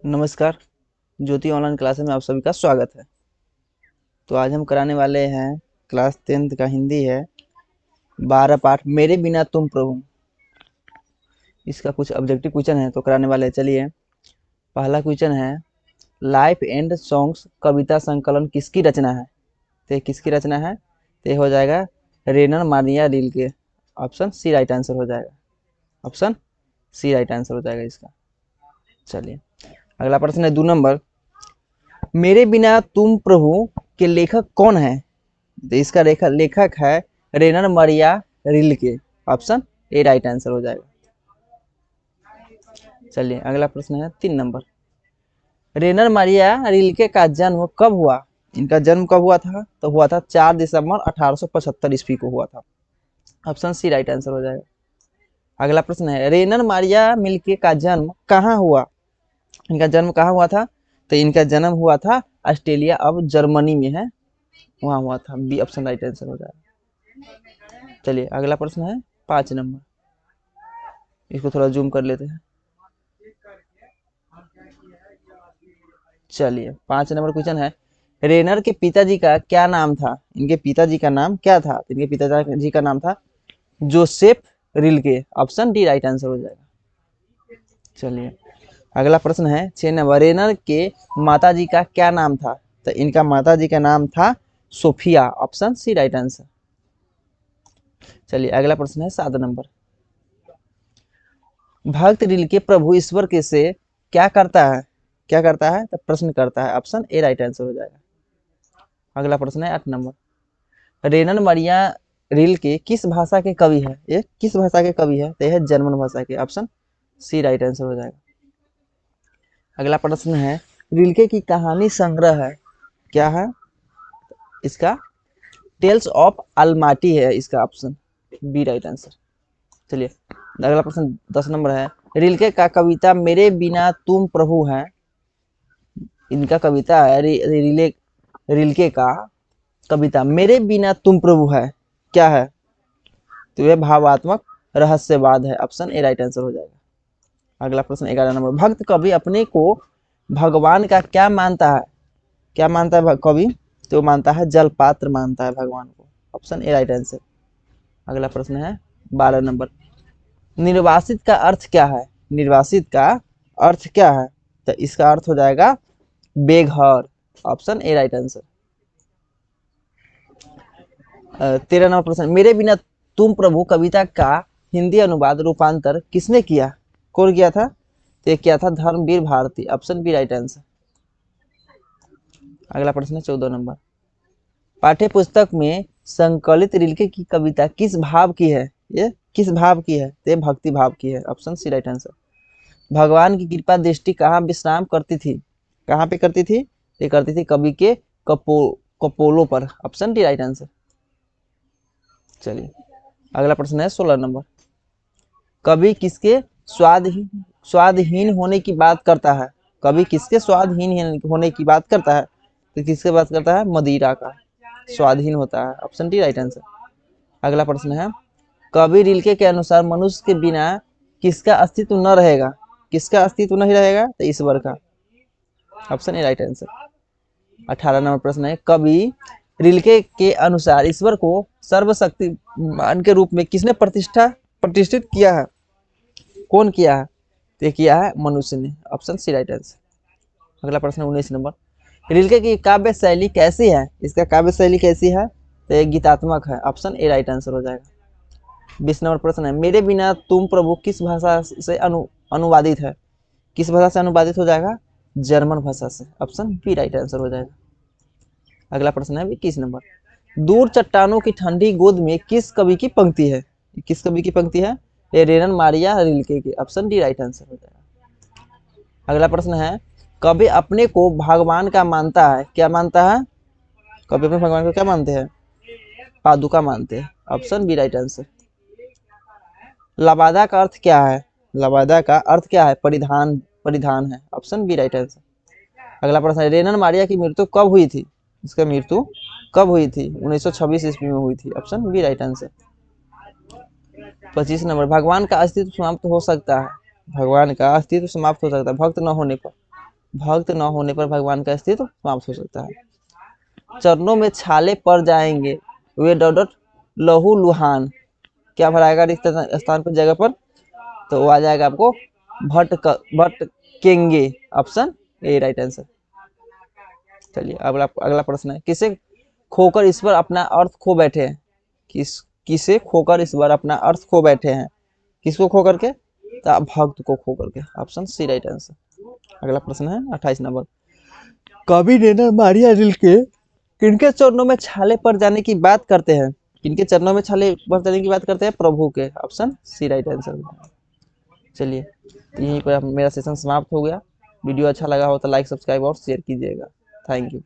नमस्कार। ज्योति online classes में आप सभी का स्वागत है। तो आज हम कराने वाले हैं क्लास 10th का हिंदी है 12 पाठ मेरे बिना तुम प्रभु। इसका कुछ ऑब्जेक्टिव क्वेश्चन है तो कराने वाले हैं। चलिए, पहला क्वेश्चन है, लाइफ एंड सॉन्ग्स कविता संकलन किसकी रचना है? तो ये किसकी रचना है? तो ये हो जाएगा रेनर मारिया रील के। ऑप्शन सी राइट आंसर हो जाएगा। ऑप्शन सी राइट आंसर हो जाएगा इसका। चलिए, अगला प्रश्न है 2 नंबर, मेरे बिना तुम प्रभु के लेखक कौन है? तो इसका लेखक है Rainer Maria Rilke. Option A right answer हो जाएगा। चलिए, अगला प्रश्न है 3 नंबर, रेनर मरिया रिल्के का जन्म कब हुआ? इनका जन्म कब हुआ था? तो हुआ था 4 दिसंबर 1875 ईस्वी को हुआ था। ऑप्शन सी राइट आंसर हो जाएगा। अगला प्रश्न है, रेनर मारिया मिल्के का जन्म कहाँ हुआ? इनका जन्म कहाँ हुआ था? तो इनका जन्म हुआ था ऑस्ट्रेलिया, अब जर्मनी में है, वहां हुआ था। बी ऑप्शन राइट आंसर हो जाएगा। चलिए, अगला प्रश्न है 5 नंबर, इसको थोड़ा जूम कर लेते हैं। चलिए, 5 नंबर क्वेश्चन है, रेनर के पिताजी का क्या नाम था? इनके पिताजी का नाम क्या था? इनके पिताजी का नाम था Joseph Rilke. Option D right answer हो जाएगा। चलिए, अगला प्रश्न है 6 नंबर, रेनर के माताजी का क्या नाम था? तो इनका माताजी का नाम था Sophia. Option C right answer. चलिए, अगला प्रश्न है 7 नंबर, भक्त रिल्के प्रभु ईश्वर के से क्या करता है? क्या करता है? तो प्रश्न करता है। ऑप्शन ए राइट आंसर हो जाएगा। अगला प्रश्न है 8 नंबर, रेनर मरिया रिल्के किस भाषा के कवि है? ये किस भाषा के कवि है? तो यह है जर्मन भाषा के। ऑप्शन सी राइट आंसर हो जाएगा। अगला प्रश्न है, रिल्के की कहानी संग्रह है, क्या है इसका? टेल्स ऑफ अलमाटी है इसका। Option B right answer. चलिए, अगला प्रश्न 10 नंबर है, रिल्के का कविता मेरे बिना तुम प्रभु है, इनका कविता है रिल्के का कविता मेरे बिना तुम प्रभु है, क्या है? तो यह भावात्मक रहस्यवाद है। ऑप्शन ए राइट आंसर हो जाएगा। अगला प्रश्न 11 नंबर, भक्त कवि अपने को भगवान का क्या मानता है? क्या मानता है कवि? तो मानता है जल पात्र मानता है भगवान को। Option A right answer. अगला प्रश्न है 12 नंबर, निर्वासित का अर्थ क्या है? निर्वासित का अर्थ क्या है? तो इसका अर्थ हो जाएगा बेघर। Option A right answer. 13 number प्रश्न, मेरे बिना तुम प्रभु कविता का हिंदी अनुवाद रूपांतर किसने किया? कौन किया था? तो किया था Dharamvir Bharati. Option B right answer. अगला प्रश्न है 14 नंबर, पाठ्य पुस्तक में संकलित रिल्के की कविता किस भाव की है? ये किस भाव की है? तो भक्ति भाव की है। Option C right answer. भगवान की कृपा दृष्टि कहाँ विश्राम करती थी? कहाँ पे करती थी? ये करती थी कवि के कपोलों पर। Option D right answer. चलिए, अगला प्रश्न है 16 नंबर, कवि किसके स्वादहीन होने की बात करता है? कवि किसके स्वादहीन होने की बात करता है? तो किसके बात करता है? मदिरा का स्वाधीन होता है। Option D right answer. अगला प्रश्न है, कवि रिल्के के अनुसार मनुष्य के बिना किसका अस्तित्व न रहेगा? किसका अस्तित्व नहीं रहेगा? तो ईश्वर का। Option A right answer. 18 number प्रश्न है, कवि रिल्के के अनुसार ईश्वर को सर्वशक्तिमान के रूप में किसने प्रतिष्ठित किया है? कौन किया है? तो किया है मनुष्य ने। Option C right answer. अगला प्रश्न 19 नंबर, रिल्के की काव्य शैली कैसी है? इसका काव्य शैली कैसी है? तो ये गीतात्मक है। ऑप्शन ए राइट आंसर हो जाएगा। 20 नंबर प्रश्न है, मेरे बिना तुम प्रभु किस भाषा से अनुवादित है? किस भाषा से अनुवादित हो जाएगा? जर्मन भाषा से। ऑप्शन बी राइट आंसर हो जाएगा। अगला प्रश्न है 21 नंबर, दूर चट्टानों की ठंडी गोद में किस कवि की पंक्ति है? किस कवि की पंक्ति है? ये रेनर मारिया रिल्के की। ऑप्शन डी राइट आंसर हो जाएगा। अगला प्रश्न है, कवि अपने को भगवान का मानता है, क्या मानता है? कवि अपने भगवान को क्या मानते हैं? पादुका मानते हैं। Option B right answer. लबादा का अर्थ क्या है? लबादा का अर्थ क्या है? परिधान, परिधान है। Option B right answer. अगला प्रश्न है, रेनर मारिया की मृत्यु कब हुई थी? इसका मृत्यु कब हुई थी? 1926 ईस्वी में हुई थी। Option B right answer. 25 number, भगवान का अस्तित्व समाप्त हो सकता है, भगवान का अस्तित्व समाप्त हो सकता है भक्त न होने पर, भक्त न होने पर भगवान का अस्तित्व समाप्त हो सकता है। चरणों में छाले पड़ जाएंगे वे डॉट डॉट लहू लुहान, क्या भराएगा रिक्त स्थान पर जगह पर, तो वो आ जाएगा आपको भटकेंगे, ऑप्शन ए राइट आंसर। चलिए अगला अगला प्रश्न है, किसे खोकर ईश्वर अपना अर्थ खो बैठे हैं, किसे खोकर ईश्वर अपना अर्थ खो बैठे हैं, किसको खो करके, तो भक्त को खो करके, ऑप्शन सी राइट आंसर। अगला प्रश्न है 28 नंबर, कवि नैना मारिया रिल्के किनके चरणों में छाले पड़ जाने की बात करते हैं, किनके चरणों में छाले पड़ जाने की बात करते हैं, प्रभु के, ऑप्शन सी राइट आंसर। चलिए यहीं पर मेरा सेशन समाप्त हो गया। वीडियो अच्छा लगा हो तो लाइक सब्सक्राइब और शेयर कीजिएगा। Thank you.